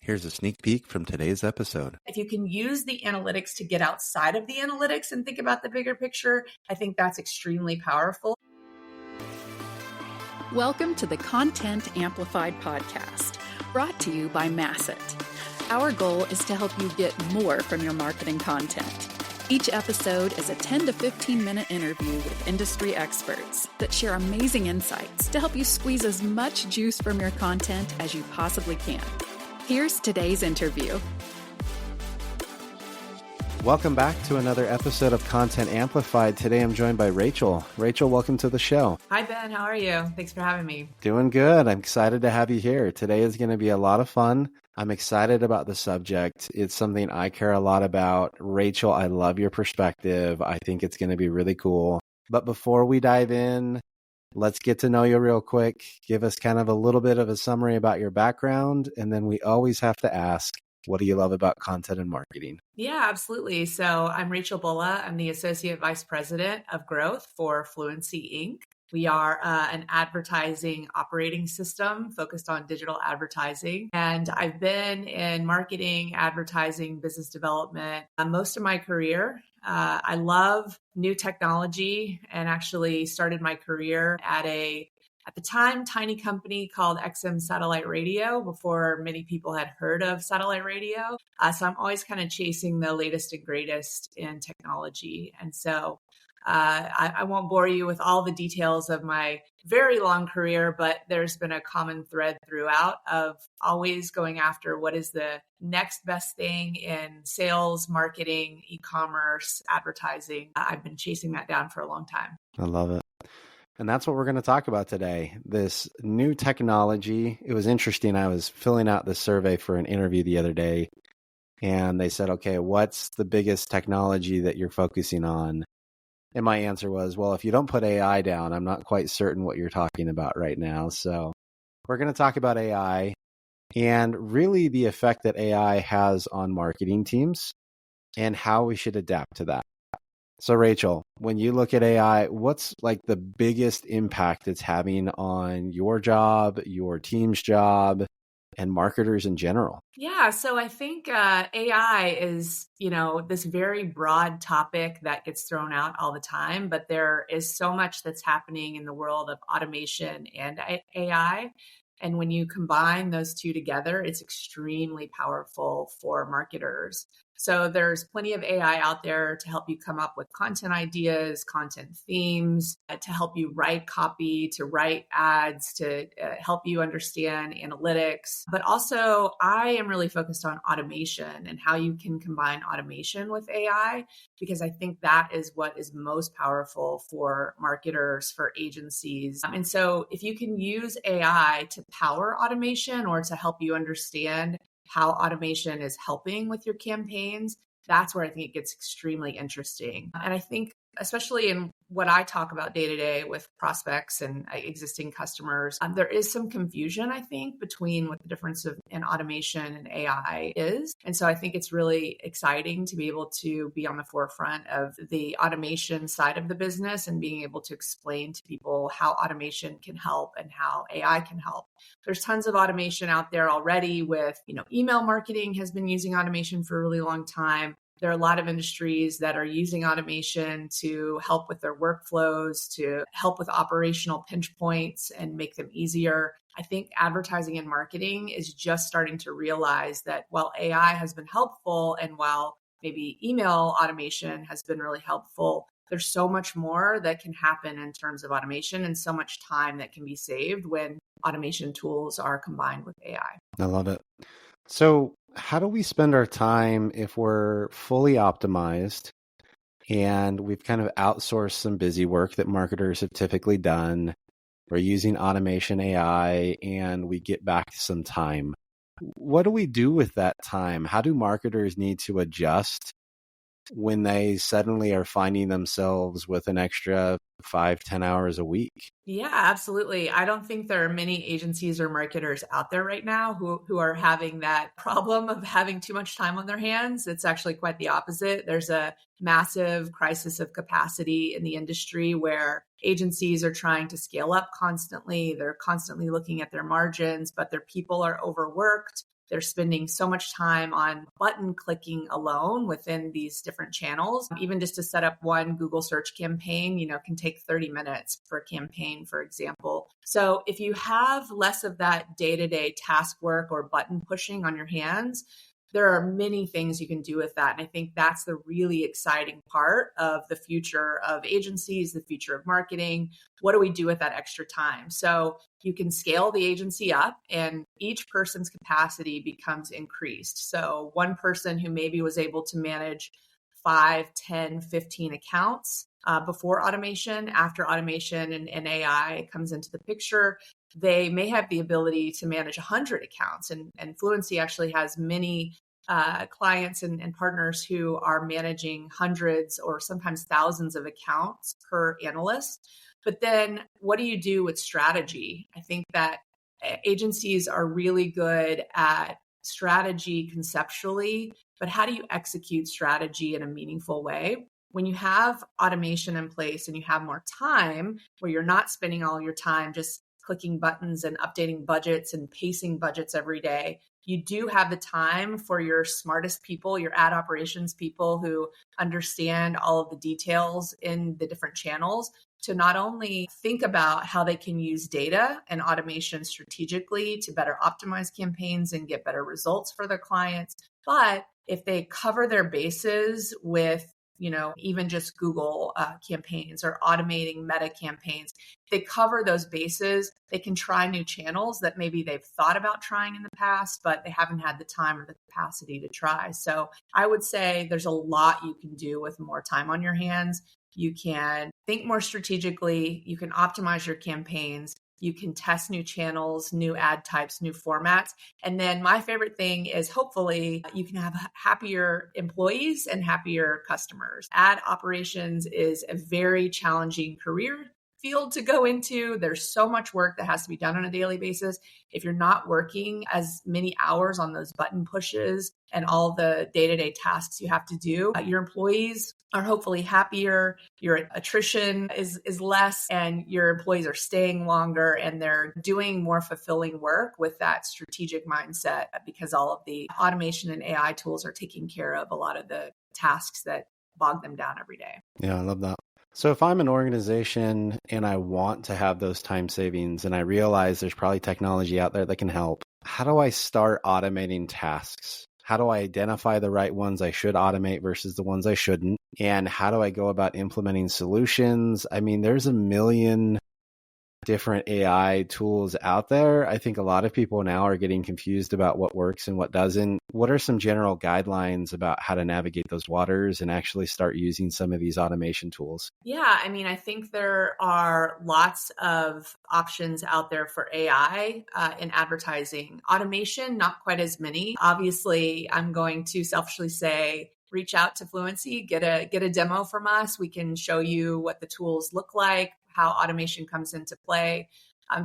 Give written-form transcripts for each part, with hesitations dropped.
Here's a sneak peek from today's episode. If you can use the analytics to get outside of the analytics and think about the bigger picture, I think that's extremely powerful. Welcome to the Content Amplified podcast, brought to you by Masset. Our goal is to help you get more from your marketing content. Each episode is a 10 to 15 minute interview with industry experts that share amazing insights to help you squeeze as much juice from your content as you possibly can. Here's today's interview. Welcome back to another episode of Content Amplified. Today I'm joined by Rachel. Rachel, welcome to the show. Hi, Ben. How are you? Thanks for having me. Doing good. I'm excited to have you here. Today is going to be a lot of fun. I'm excited about the subject. It's something I care a lot about. Rachel, I love your perspective. I think it's going to be really cool. But before we dive in, let's get to know you real quick. Give us kind of a little bit of a summary about your background. And then we always have to ask, what do you love about content and marketing? Yeah, absolutely. So I'm Rachel Bulla. I'm the Associate Vice President of Growth for Fluency Inc. We are an advertising operating system focused on digital advertising. And I've been in marketing, advertising, business development most of my career. I love new technology and actually started my career at the time, tiny company called XM Satellite Radio before many people had heard of satellite radio. So I'm always kind of chasing the latest and greatest in technology. And so I won't bore you with all the details of my very long career, but there's been a common thread throughout of always going after what is the next best thing in sales, marketing, e-commerce, advertising. I've been chasing that down for a long time. I love it. And that's what we're going to talk about today. This new technology. It was interesting. I was filling out this survey for an interview the other day, and they said, okay, what's the biggest technology that you're focusing on? And my answer was, well, if you don't put AI down, I'm not quite certain what you're talking about right now. So we're going to talk about AI and really the effect that AI has on marketing teams and how we should adapt to that. So Rachel, when you look at AI, what's like the biggest impact it's having on your job, your team's job, and marketers in general? Yeah, so I think AI is, this very broad topic that gets thrown out all the time, but there is so much that's happening in the world of automation and AI. And when you combine those two together, it's extremely powerful for marketers. So there's plenty of AI out there to help you come up with content ideas, content themes, to help you write copy, to write ads, to help you understand analytics. But also, I am really focused on automation and how you can combine automation with AI, because I think that is what is most powerful for marketers, for agencies. And so if you can use AI to power automation or to help you understand how automation is helping with your campaigns, that's where I think it gets extremely interesting. And I think, especially in what I talk about day to day with prospects and existing customers, there is some confusion, I think, between what the difference in automation and AI is. And so I think it's really exciting to be able to be on the forefront of the automation side of the business and being able to explain to people how automation can help and how AI can help. There's tons of automation out there already with, email marketing has been using automation for a really long time. There are a lot of industries that are using automation to help with their workflows, to help with operational pinch points and make them easier. I think advertising and marketing is just starting to realize that while AI has been helpful and while maybe email automation has been really helpful, there's so much more that can happen in terms of automation and so much time that can be saved when automation tools are combined with AI. I love it. So how do we spend our time if we're fully optimized and we've kind of outsourced some busy work that marketers have typically done? We're using automation AI and we get back some time. What do we do with that time? How do marketers need to adjust when they suddenly are finding themselves with an extra 5-10 hours a week? Yeah, absolutely. I don't think there are many agencies or marketers out there right now who are having that problem of having too much time on their hands. It's actually quite the opposite. There's a massive crisis of capacity in the industry where agencies are trying to scale up constantly. They're constantly looking at their margins, but their people are overworked. they're spending so much time on button clicking alone within these different channels. Even just to set up one Google search campaign, can take 30 minutes for a campaign, for example. So if you have less of that day-to-day task work or button pushing on your hands, there are many things you can do with that. And I think that's the really exciting part of the future of agencies, the future of marketing. What do we do with that extra time? So you can scale the agency up and each person's capacity becomes increased. So one person who maybe was able to manage 5, 10, 15 accounts before automation, after automation and AI comes into the picture, they may have the ability to manage 100 accounts. And Fluency actually has many clients and partners who are managing hundreds or sometimes thousands of accounts per analyst. But then what do you do with strategy? I think that agencies are really good at strategy conceptually, but how do you execute strategy in a meaningful way? When you have automation in place and you have more time where you're not spending all your time just clicking buttons and updating budgets and pacing budgets every day, you do have the time for your smartest people, your ad operations people who understand all of the details in the different channels to not only think about how they can use data and automation strategically to better optimize campaigns and get better results for their clients, but if they cover their bases with even just Google campaigns or automating Meta campaigns, they cover those bases. They can try new channels that maybe they've thought about trying in the past, but they haven't had the time or the capacity to try. So I would say there's a lot you can do with more time on your hands. You can think more strategically. You can optimize your campaigns. You can test new channels, new ad types, new formats. And then my favorite thing is hopefully you can have happier employees and happier customers. Ad operations is a very challenging career field to go into. There's so much work that has to be done on a daily basis. If you're not working as many hours on those button pushes and all the day-to-day tasks you have to do, your employees are hopefully happier, your attrition is less, and your employees are staying longer and they're doing more fulfilling work with that strategic mindset because all of the automation and AI tools are taking care of a lot of the tasks that bog them down every day. Yeah, I love that. So if I'm an organization and I want to have those time savings and I realize there's probably technology out there that can help, how do I start automating tasks? How do I identify the right ones I should automate versus the ones I shouldn't? And how do I go about implementing solutions? I mean, there's a million different AI tools out there. I think a lot of people now are getting confused about what works and what doesn't. What are some general guidelines about how to navigate those waters and actually start using some of these automation tools? Yeah, I mean, I think there are lots of options out there for AI in advertising. Automation, not quite as many. Obviously, I'm going to selfishly say, reach out to Fluency, get a demo from us. We can show you what the tools look like, how automation comes into play.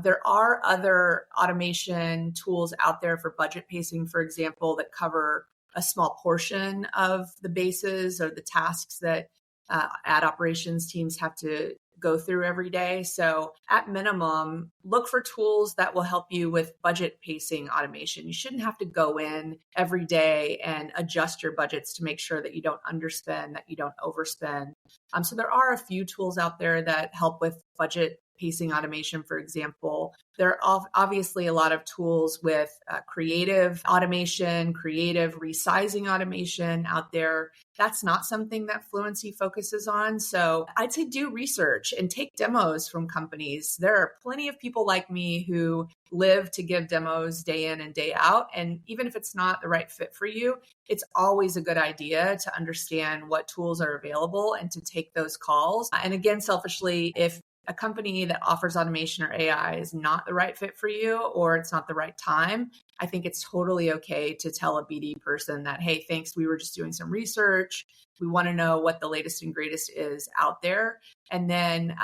There are other automation tools out there for budget pacing, for example, that cover a small portion of the bases or the tasks that ad operations teams have to go through every day. So at minimum, look for tools that will help you with budget pacing automation. You shouldn't have to go in every day and adjust your budgets to make sure that you don't underspend, that you don't overspend. So there are a few tools out there that help with budget pacing automation, for example. There are obviously a lot of tools with creative automation, creative resizing automation out there. That's not something that Fluency focuses on. So I'd say do research and take demos from companies. There are plenty of people like me who live to give demos day in and day out. And even if it's not the right fit for you, it's always a good idea to understand what tools are available and to take those calls. And again, selfishly, if a company that offers automation or AI is not the right fit for you or it's not the right time, I think it's totally okay to tell a BD person that, hey, thanks, we were just doing some research. We want to know what the latest and greatest is out there. And then,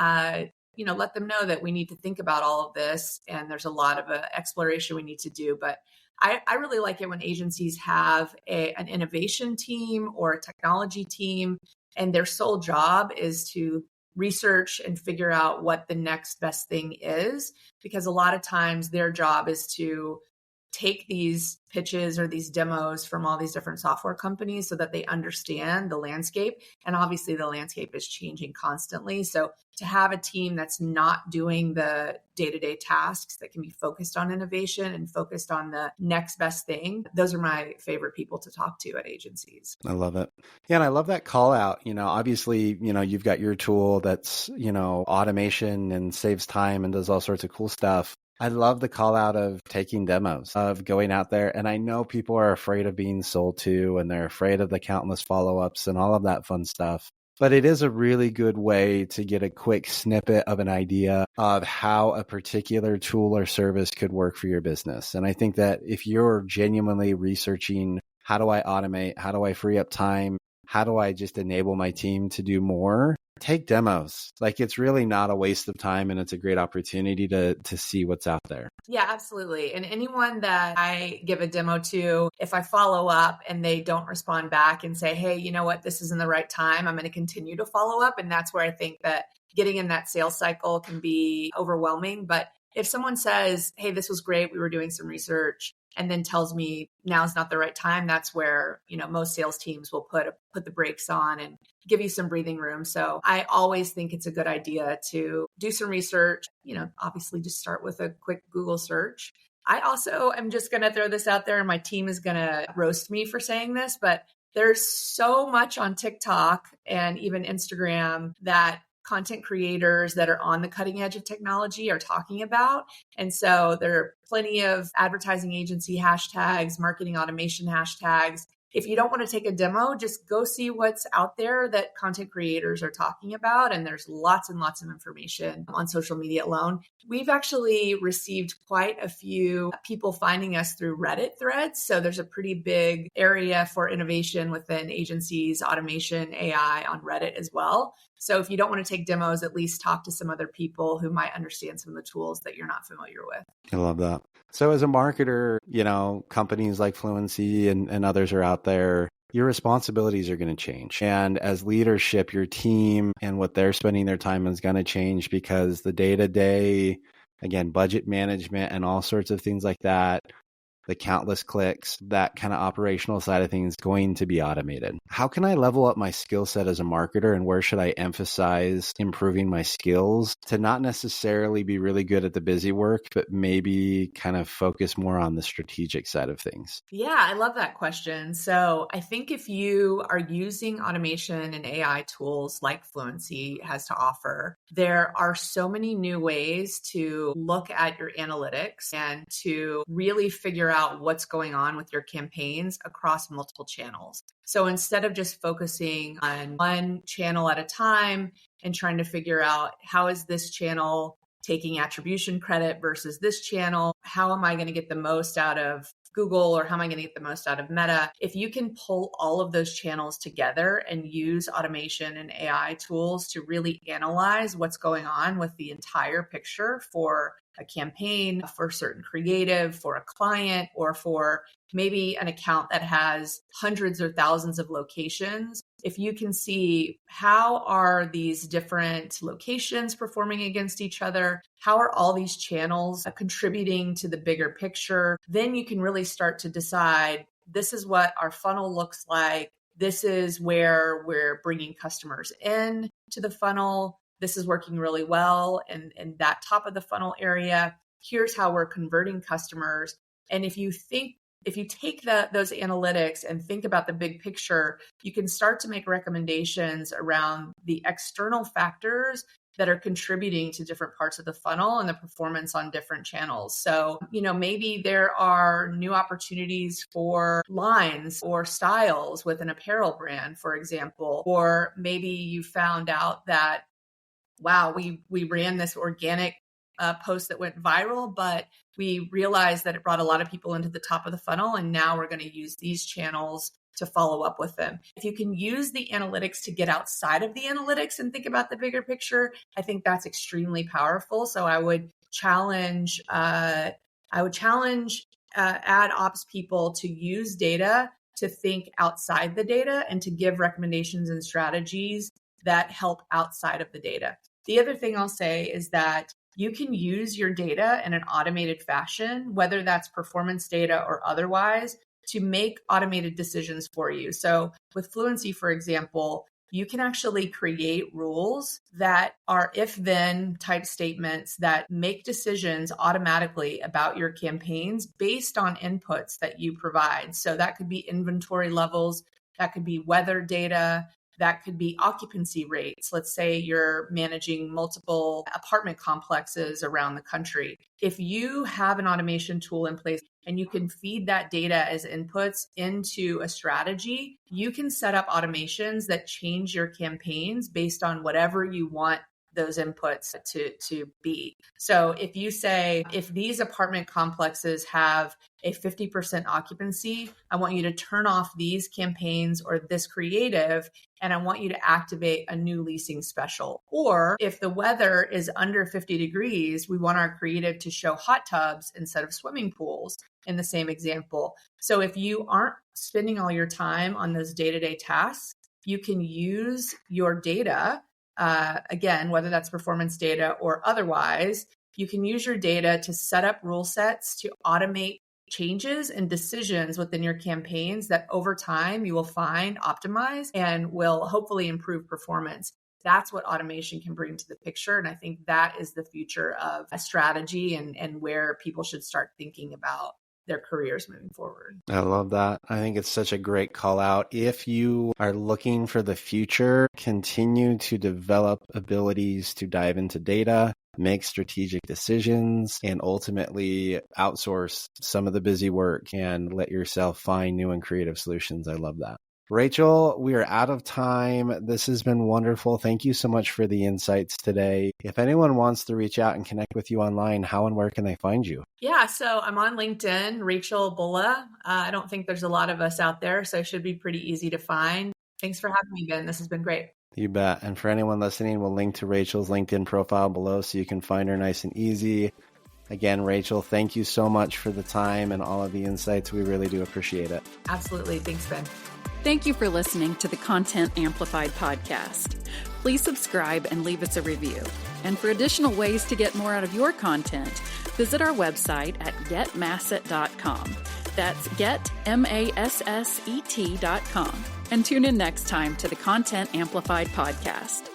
let them know that we need to think about all of this. And there's a lot of exploration we need to do. But I really like it when agencies have an innovation team or a technology team, and their sole job is to research and figure out what the next best thing is, because a lot of times their job is to take these pitches or these demos from all these different software companies so that they understand the landscape. And obviously the landscape is changing constantly. So to have a team that's not doing the day-to-day tasks, that can be focused on innovation and focused on the next best thing, those are my favorite people to talk to at agencies. I love it. Yeah. And I love that call out. Obviously, you've got your tool that's, automation and saves time and does all sorts of cool stuff. I love the call out of taking demos, of going out there. And I know people are afraid of being sold to, and they're afraid of the countless follow-ups and all of that fun stuff. But it is a really good way to get a quick snippet of an idea of how a particular tool or service could work for your business. And I think that if you're genuinely researching, how do I automate? How do I free up time? How do I just enable my team to do more? Take demos. Like, it's really not a waste of time, and it's a great opportunity to see what's out there. Yeah, absolutely. And anyone that I give a demo to, if I follow up and they don't respond back and say, hey, you know what, this isn't the right time, I'm going to continue to follow up. And that's where I think that getting in that sales cycle can be overwhelming. But if someone says, hey, this was great, we were doing some research, and then tells me now's not the right time, that's where, most sales teams will put the brakes on and give you some breathing room. So I always think it's a good idea to do some research, obviously just start with a quick Google search. I also am just going to throw this out there, and my team is going to roast me for saying this, but there's so much on TikTok and even Instagram that content creators that are on the cutting edge of technology are talking about. And so there are plenty of advertising agency hashtags, marketing automation hashtags. If you don't want to take a demo, just go see what's out there that content creators are talking about. And there's lots and lots of information on social media alone. We've actually received quite a few people finding us through Reddit threads. So there's a pretty big area for innovation within agencies, automation, AI on Reddit as well. So if you don't want to take demos, at least talk to some other people who might understand some of the tools that you're not familiar with. I love that. So as a marketer, companies like Fluency and others are out there, your responsibilities are going to change. And as leadership, your team and what they're spending their time on is going to change, because the day-to-day, again, budget management and all sorts of things like that, the countless clicks, that kind of operational side of things is going to be automated. How can I level up my skill set as a marketer, and where should I emphasize improving my skills to not necessarily be really good at the busy work, but maybe kind of focus more on the strategic side of things? Yeah, I love that question. So I think if you are using automation and AI tools like Fluency has to offer, there are so many new ways to look at your analytics and to really figure out what's going on with your campaigns across multiple channels. So instead of just focusing on one channel at a time and trying to figure out how is this channel taking attribution credit versus this channel, how am I going to get the most out of Google, or how am I going to get the most out of Meta? If you can pull all of those channels together and use automation and AI tools to really analyze what's going on with the entire picture for a campaign, for certain creative, for a client, or for maybe an account that has hundreds or thousands of locations, if you can see how are these different locations performing against each other, how are all these channels contributing to the bigger picture, then you can really start to decide, this is what our funnel looks like. This is where we're bringing customers in to the funnel. This is working really well in that top of the funnel area. Here's how we're converting customers. And if you take those analytics and think about the big picture, you can start to make recommendations around the external factors that are contributing to different parts of the funnel and the performance on different channels. So, maybe there are new opportunities for lines or styles with an apparel brand, for example, or maybe you found out that, wow, we ran this organic post that went viral, but we realized that it brought a lot of people into the top of the funnel. And now we're going to use these channels to follow up with them. If you can use the analytics to get outside of the analytics and think about the bigger picture, I think that's extremely powerful. So I would challenge ad ops people to use data to think outside the data and to give recommendations and strategies that help outside of the data. The other thing I'll say is that you can use your data in an automated fashion, whether that's performance data or otherwise, to make automated decisions for you. So with Fluency, for example, you can actually create rules that are if-then type statements that make decisions automatically about your campaigns based on inputs that you provide. So that could be inventory levels, that could be weather data, that could be occupancy rates. Let's say you're managing multiple apartment complexes around the country. If you have an automation tool in place and you can feed that data as inputs into a strategy, you can set up automations that change your campaigns based on whatever you want those inputs to be. So if you say, if these apartment complexes have a 50% occupancy, I want you to turn off these campaigns or this creative, and I want you to activate a new leasing special. Or if the weather is under 50 degrees, we want our creative to show hot tubs instead of swimming pools in the same example. So if you aren't spending all your time on those day-to-day tasks, you can use your data. Again, whether that's performance data or otherwise, you can use your data to set up rule sets to automate changes and decisions within your campaigns that over time you will find optimize and will hopefully improve performance. That's what automation can bring to the picture. And I think that is the future of a strategy and where people should start thinking about their careers moving forward. I love that. I think it's such a great call out. If you are looking for the future, continue to develop abilities to dive into data, make strategic decisions, and ultimately outsource some of the busy work and let yourself find new and creative solutions. I love that. Rachel, we are out of time. This has been wonderful. Thank you so much for the insights today. If anyone wants to reach out and connect with you online, how and where can they find you? Yeah, so I'm on LinkedIn, Rachel Bulla. I don't think there's a lot of us out there, so it should be pretty easy to find. Thanks for having me, Ben. This has been great. You bet. And for anyone listening, we'll link to Rachel's LinkedIn profile below so you can find her nice and easy. Again, Rachel, thank you so much for the time and all of the insights. We really do appreciate it. Absolutely. Thanks, Ben. Thank you for listening to the Content Amplified podcast. Please subscribe and leave us a review. And for additional ways to get more out of your content, visit our website at getmasset.com. That's getmasset.com. And tune in next time to the Content Amplified podcast.